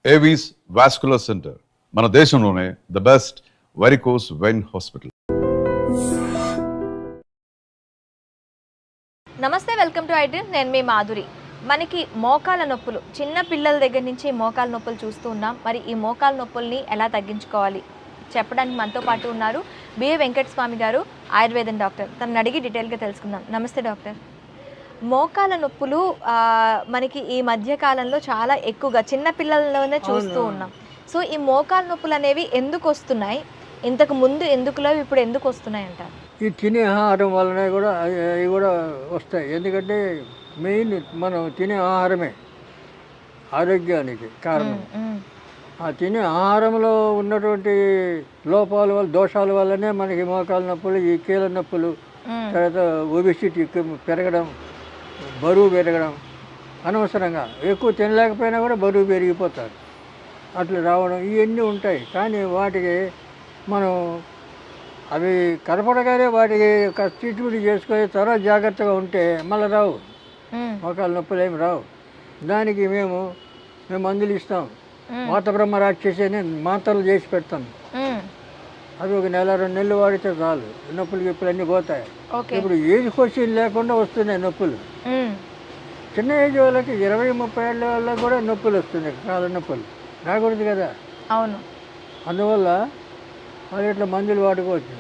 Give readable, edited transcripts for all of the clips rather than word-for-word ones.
Avis vascular centre మన దేశంలోనే the best varicose vein hospital. నమస్తే, వెల్కమ్ టు ఐడ్రీమ్. నేను మీ మాధురి. మనకి మోకాల నొప్పులు, చిన్న పిల్లల దగ్గర నుంచి మోకాల నొప్పులు చూస్తూ ఉన్నాం. మరి ఈ మోకాల నొప్పుల్ని ఎలా తగ్గించుకోవాలి చెప్పడానికి మనతో పాటు ఉన్నారు బిఏ వెంకటస్వామి గారు, ఆయుర్వేదం డాక్టర్. తనని అడిగి డీటెయిల్గా తెలుసుకుందాం. నమస్తే డాక్టర్. మోకాల నొప్పులు మనకి ఈ మధ్య కాలంలో చాలా ఎక్కువగా చిన్న పిల్లల్లోనే చూస్తూ ఉన్నాం. సో ఈ మోకాల నొప్పులు అనేవి ఎందుకు వస్తున్నాయి, ఇంతకు ముందు ఎందుకు లేవు, ఇప్పుడు ఎందుకు వస్తున్నాయి అంటారు? ఈ తినే ఆహారం వలన కూడా అవి కూడా వస్తాయి. ఎందుకంటే మెయిన్ మనం తినే ఆహారమే ఆరోగ్యానికి కారణం. ఆ తినే ఆహారంలో ఉన్నటువంటి లోపాల వల్ల, దోషాల వల్లనే మనకి మోకాల నొప్పులు, ఈ కీళ్ళ నొప్పులు, తర్వాత ఒబిసిటీ పెరగడం, బరువు పెరగడం, అనవసరంగా ఎక్కువ తినలేకపోయినా కూడా బరువు పెరిగిపోతారు, అట్లా రావడం, ఇవన్నీ ఉంటాయి. కానీ వాటికి మనం అవి కనపడగానే వాటికి ట్రీట్మెంట్ చేసుకొని తర్వాత జాగ్రత్తగా ఉంటే మళ్ళీ రావు, మోకాల నొప్పులు ఏమి రావు. దానికి మేము మందులు ఇస్తాం. వాత బ్రహ్మ రాక్షసి అని మాత్రలు చేసి పెడతాం. అది ఒక నెల 2 నెలలు వాడితే చాలు, నొప్పులు గిప్పులు అన్నీ పోతాయి. ఇప్పుడు ఏజ్ క్వశ్చన్ లేకుండా వస్తున్నాయి నొప్పులు. చిన్న ఏజ్ వాళ్ళకి 20-30 ఏళ్ళ వాళ్ళకి కూడా నొప్పులు వస్తున్నాయి, కాళ్ళ నొప్పులు. రాకూడదు కదా. అవును. అందువల్ల వాళ్ళు ఇట్లా మందులు వాడుకోవచ్చు.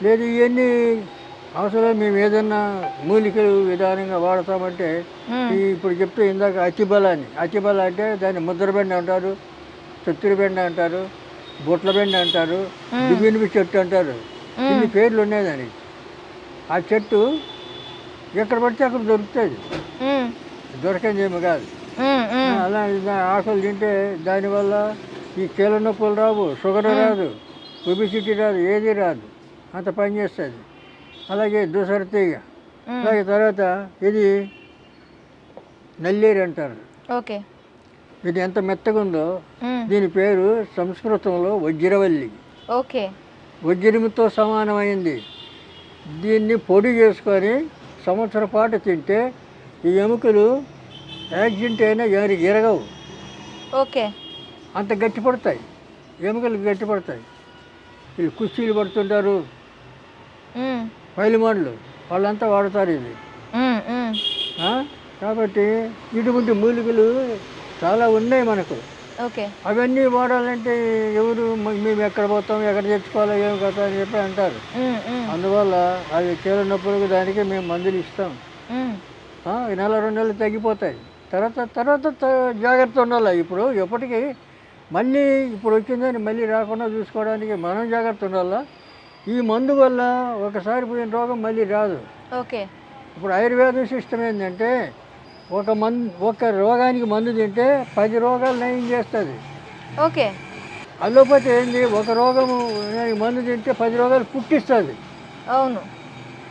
లేదు ఇవన్నీ అవసరం మేము ఏదన్నా మూలికలు విధానంగా వాడతామంటే ఇప్పుడు చెప్తే ఇందాక అచ్చిబల అంటే దాన్ని ముద్రబెండ అంటారు, చత్తురబెండ అంటారు, బొట్ల బెండ అంటారు, దువ్వినిపి చెట్టు అంటారు. ఇన్ని పేర్లు ఉన్నాయి దానికి. ఆ చెట్టు ఎక్కడ పడితే అక్కడ దొరుకుతుంది, దొరకని ఏమి కాదు. అలా ఆకులు తింటే దానివల్ల ఈ కీళ్ళ నొప్పులు రావు, షుగర్ రాదు, ఒబిసిటీ రాదు, ఏది రాదు, అంత పని చేస్తుంది. అలాగే దుసరతీగ, అలాగే తర్వాత ఇది నల్లేరు అంటారు. ఓకే. ఇది ఎంత మెత్తగా ఉందో, దీని పేరు సంస్కృతంలో వజ్రవల్లి. ఓకే. వజ్రముతో సమానమైంది. దీన్ని పొడి చేసుకొని సంవత్సరం పాటు తింటే ఈ ఎముకలు యాక్సిడెంట్ అయినా ఎరగవు. ఓకే. అంత గట్టిపడతాయి, ఎముకలు గట్టిపడతాయి. వీళ్ళు కుస్తీలు పడుతుంటారు, పైలిమాన్లు, వాళ్ళంతా వాడతారు ఇది. కాబట్టి ఇటువంటి మూలికలు చాలా ఉన్నాయి మనకు. అవన్నీ వాడాలంటే ఎవరు మేము ఎక్కడ పోతాం, ఎక్కడ తెచ్చుకోవాలో ఏం కదా అని చెప్పి అంటారు. అందువల్ల అవి కీళ్ళ నొప్పులకు దానికి మేము మందులు ఇస్తాం. నెల 2 నెలలు తగ్గిపోతాయి. తర్వాత జాగ్రత్త ఉండాలి. ఇప్పుడు ఎప్పటికీ మళ్ళీ ఇప్పుడు వచ్చిందని మళ్ళీ రాకుండా చూసుకోవడానికి మనం జాగ్రత్త ఉండాలా. ఈ మందు వల్ల ఒకసారి పోయిన రోగం మళ్ళీ రాదు. ఓకే. ఇప్పుడు ఆయుర్వేదం సిస్టమ్ ఏంటంటే ఒక రోగానికి మందు తింటే 10 రోగాలు నయం చేస్తుంది. ఓకే. అలోపతి ఏంది, ఒక రోగము మందు తింటే 10 రోగాలు పుట్టిస్తుంది. అవును,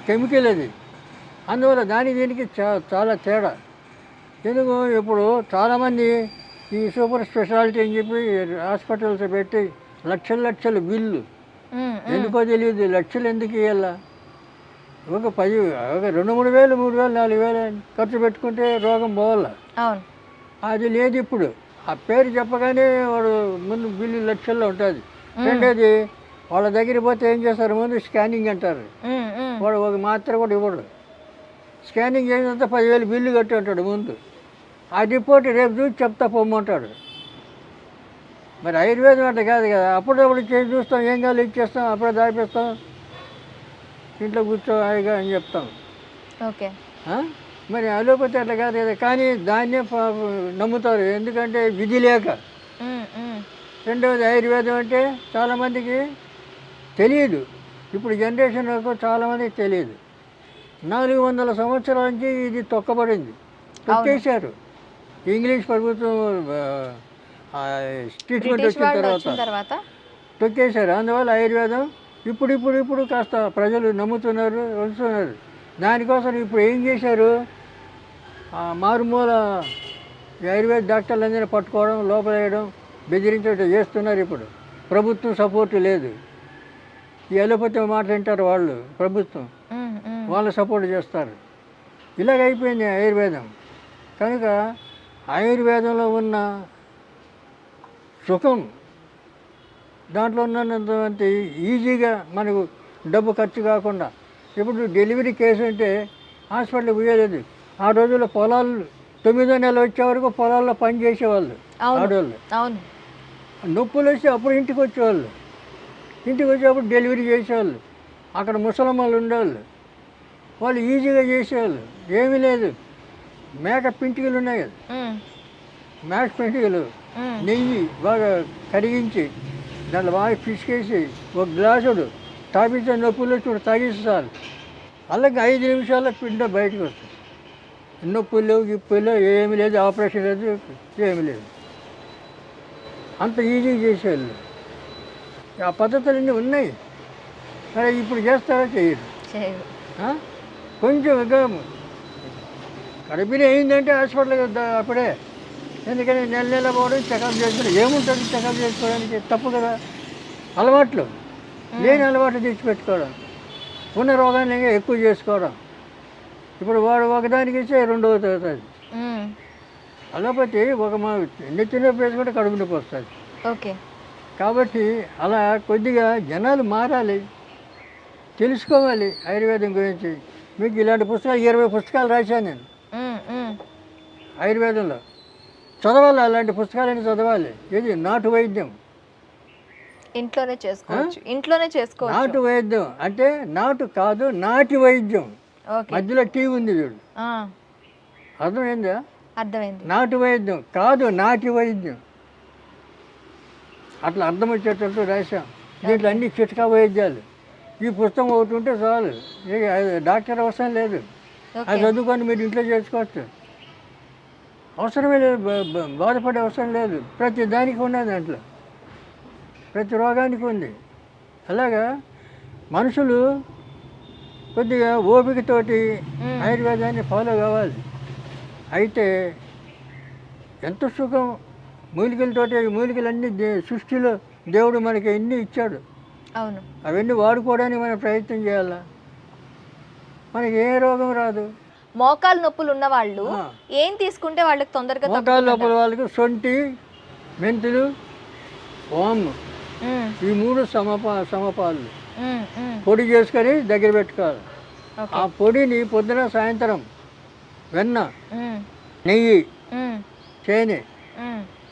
కెమికల్ అది. అందువల్ల దీనికి చాలా తేడా. ఎందుకు ఇప్పుడు చాలామంది ఈ సూపర్ స్పెషాలిటీ అని చెప్పి హాస్పిటల్స్ పెట్టి లక్షల బిల్లు, ఎందుకో తెలియదు. లక్షలు ఎందుకు ఇవ్వాలా? ఒక 2-3 వేలు, 3 వేలు, 4 వేలు ఖర్చు పెట్టుకుంటే రోగం పోవాల. అది లేదు ఇప్పుడు. ఆ పేరు చెప్పగానే వాడు ముందు బిల్లు లక్షల్లో ఉంటుంది. రెండోది, వాళ్ళ దగ్గర పోతే ఏం చేస్తారు, ముందు స్కానింగ్ అంటారు. వాడు ఒక మాత్ర కూడా ఇవ్వడు. స్కానింగ్ చేసినంత 10,000 బిల్లు కట్టి ఉంటాడు ముందు. ఆ రిపోర్ట్ రేపు చూసి చెప్తా పొమ్మంటాడు. మరి ఆయుర్వేదం అంటే కాదు కదా. అప్పుడప్పుడు చేసి చూస్తాం, ఏం కాదు ఇచ్చేస్తాం, అప్పుడే దాపిస్తాం, ఇంట్లో కూర్చో హాయిగా అని చెప్తాం. ఓకే. మరి అలోపతి అట్లా కాదు కదా. కానీ దాన్నే నమ్ముతారు, ఎందుకంటే విధి లేక. రెండవది, ఆయుర్వేదం అంటే చాలామందికి తెలియదు. ఇప్పుడు జనరేషన్లకు చాలామందికి తెలియదు. 400 సంవత్సరాల నుంచి ఇది తొక్కబడింది, తొక్కేశారు. ఇంగ్లీష్ ప్రభుత్వం ట్రీట్మెంట్ వచ్చిన తర్వాత తొక్కేశారు. అందువల్ల ఆయుర్వేదం ఇప్పుడు కాస్త ప్రజలు నమ్ముతున్నారు, వస్తున్నారు. దానికోసం ఇప్పుడు ఏం చేశారు, మారుమూల ఆయుర్వేద డాక్టర్లందరినీ పట్టుకోవడం, లోపలేయడం, బెదిరించడం చేస్తున్నారు. ఇప్పుడు ప్రభుత్వం సపోర్టు లేదు. ఈ అలోపతి మాట వింటారు వాళ్ళు, ప్రభుత్వం వాళ్ళు సపోర్ట్ చేస్తారు. ఇలాగైపోయింది ఆయుర్వేదం. కనుక ఆయుర్వేదంలో ఉన్న సుఖం దాంట్లో ఉన్నంత ఈజీగా మనకు డబ్బు ఖర్చు కాకుండా. ఇప్పుడు డెలివరీ కేసు అంటే హాస్పిటల్కి పోయేది. ఆ రోజుల్లో పొలాలు 9వ నెల వచ్చే వరకు పొలాల్లో పని చేసేవాళ్ళు ఆడవాళ్ళు. అవును. నొప్పులు వస్తే అప్పుడు ఇంటికి వచ్చేవాళ్ళు. ఇంటికి వచ్చేటప్పుడు డెలివరీ చేసేవాళ్ళు. అక్కడ ముసలమ్మలు ఉండేవాళ్ళు. వాళ్ళు ఈజీగా చేసేవాళ్ళు. ఏమీ లేదు, మేక పింటికలు ఉన్నాయి కదా, మేక పింటికలు నెయ్యి బాగా కరిగించి దాంట్లో బాగా పిసికేసి ఒక గ్లాసుడు తాపించే నొప్పులు చూడు తాగిస్తారు. అలాగే 5 నిమిషాల్లో పిండ బయటకు వస్తుంది. నొప్పులు లేవు, గిప్పులు లేవు, ఏమీ లేదు, ఆపరేషన్ లేదు, ఏమీ లేదు. అంత ఈజీగా చేసేవాళ్ళు. ఆ పద్ధతులన్నీ ఉన్నాయి. సరే ఇప్పుడు చేస్తారా చేయరు. కొంచెం కడుపుని అయిందంటే హాస్పిటల్కి అప్పుడే. ఎందుకని నెల నెల పోవడం చెకప్ చేసుకోవడం ఏముంటుంది, చెకప్ చేసుకోవడానికి తప్పు కదా. అలవాట్లు లేని అలవాట్లు తెచ్చిపెట్టుకోవడం, ఉన్న రోగాన్ని ఇంకా ఎక్కువ చేసుకోవడం. ఇప్పుడు వాడు ఒకదానికి ఇస్తే రెండవ అవుతుంది. అలోపతి ఒక మా నెత్తి నొప్పి వేసుకుంటే కడుపు నొప్పి వస్తుంది. ఓకే. కాబట్టి అలా కొద్దిగా జనాలు మారాలి, తెలుసుకోవాలి ఆయుర్వేదం గురించి. మీకు ఇలాంటి పుస్తకాలు 20 పుస్తకాలు రాశాను నేను ఆయుర్వేదంలో. చదవాలి, అలాంటి పుస్తకాలని చదవాలి. ఇది నాటు వైద్యం, ఇంట్లోనే చేసుకోవచ్చు. ఇంట్లోనే చేసుకోవచ్చు. నాటు వైద్యం అంటే నాటు కాదు, నాటి వైద్యం. మధ్యలో టీ ఉంది చూడు, అర్థమైందా? అర్థమైంది. నాటు వైద్యం కాదు, నాటి వైద్యం. అట్లా అర్థం వచ్చేటట్టు రాశాం. దీంట్లో అన్ని చిట్కా వైద్యాలు. ఈ పుస్తకం ఒకటి ఉంటే చాలు, డాక్టర్ అవసరం లేదు. అది చదువుకొని మీరు ఇంట్లో చేసుకోవచ్చు. అవసరమే లేదు, బాధపడే అవసరం లేదు. ప్రతి దానికి ఉన్నది దాంట్లో, ప్రతి రోగానికి ఉంది. అలాగా మనుషులు కొద్దిగా ఓపికతోటి ఆయుర్వేదాన్ని ఫాలో కావాలి. అయితే ఎంత సుఖం మూలికలతోటి. మూలికలన్నీ సృష్టిలో దేవుడు మనకి ఎన్ని ఇచ్చాడు. అవును. అవన్నీ వాడుకోవడానికి మనం ప్రయత్నం చేయాలా, మనకి ఏ రోగం రాదు. మోకాలు నొప్పులు ఉన్న వాళ్ళు ఏం తీసుకుంటే వాళ్ళకి తొందరగా మోకాలు నొప్పుల వాళ్ళకి సొంటి, మెంతులు, వాము ఈ 3 సమపాలు పొడి చేసుకొని దగ్గర పెట్టుకోవాలి. ఆ పొడిని పొద్దున సాయంత్రం వెన్న, నెయ్యి, తేనె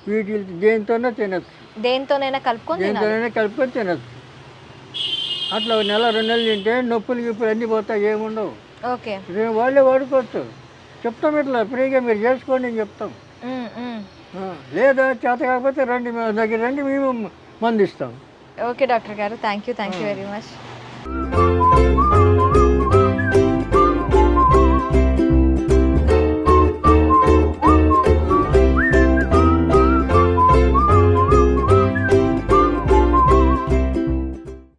వీటి దేనితోనే తినచ్చు. దేనితోనైనా కలుపుకొని తినచ్చు. అట్లా 1 నెల 2 నెలలు తింటే నొప్పులు గిప్పులు అన్నీ పోతాయి, ఏముండవు. ఓకే. వాళ్ళే వాడుకోవచ్చు. చెప్తాం ఇట్లా ఫ్రీగా మీరు చేసుకోండి అని చెప్తాం. లేదా చేత కాకపోతే రండి, మా దగ్గర రండి, మేము మందిస్తాం. ఓకే డాక్టర్ గారు, థ్యాంక్ యూ వెరీ మచ్.